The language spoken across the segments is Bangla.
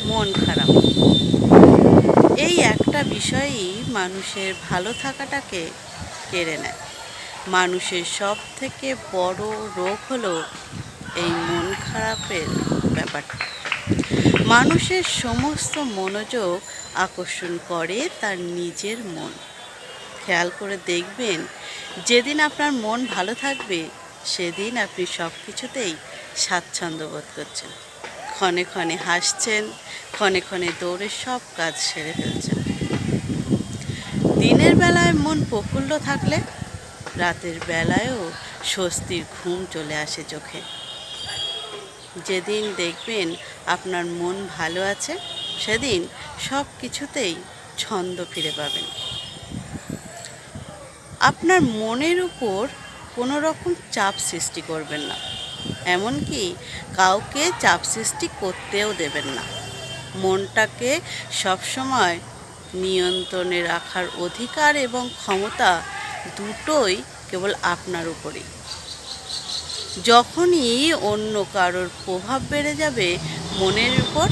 মন খারাপ, এই একটা বিষয়ই মানুষের ভালো থাকাটাকে কেড়ে নেয়। মানুষের সব থেকে বড় রোগ হলো এই মন খারাপের ব্যাপারটা। মানুষের সমস্ত মনোযোগ আকর্ষণ করে তার নিজের মন। খেয়াল করে দেখবেন, যেদিন আপনার মন ভালো থাকবে সেদিন আপনি সব কিছুতেই স্বাচ্ছন্দ্য বোধ করছেন, ক্ষণে ক্ষণে হাসছেন, ক্ষণে ক্ষণে দৌড়ে সব কাজ সেরে ফেলছেন। দিনের বেলায় মন প্রফুল্ল থাকলে রাতের বেলায়ও স্বস্তির ঘুম চলে আসে চোখে। যেদিন দেখবেন আপনার মন ভালো আছে সেদিন সব কিছুতেই ছন্দ ফিরে পাবেন। আপনার মনের উপর কোনো রকম চাপ সৃষ্টি করবেন না, এমনকি কাউকে চাপ সৃষ্টি করতেও দেবেন না। মনটাকে সবসময় নিয়ন্ত্রণে রাখার অধিকার এবং ক্ষমতা দুটোই কেবল আপনার উপরেই। যখনই অন্য কারোর প্রভাব বেড়ে যাবে মনের উপর,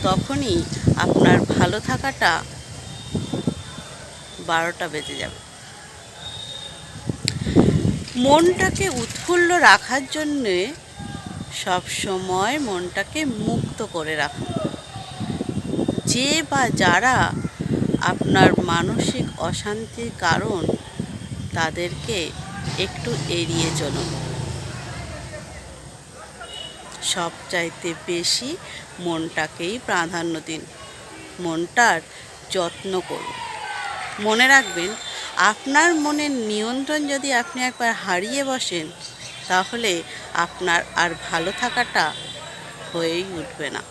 তখনই আপনার ভালো থাকাটা 12টা বেজে যাবে। মনটাকে উৎফুল্ল রাখার জন্যে সবসময় মনটাকে মুক্ত করে রাখুন। যে বা যারা আপনার মানসিক অশান্তির কারণ, তাদেরকে একটু এড়িয়ে চলুন। সবচাইতে বেশি মনটাকেই প্রাধান্য দিন, মনটার যত্ন করুন। মনে রাখবেন, আপনার মনের নিয়ন্ত্রণ যদি আপনি একবার হারিয়ে বসেন, তাহলে আপনার আর ভালো থাকাটা হয়েই উঠবে না।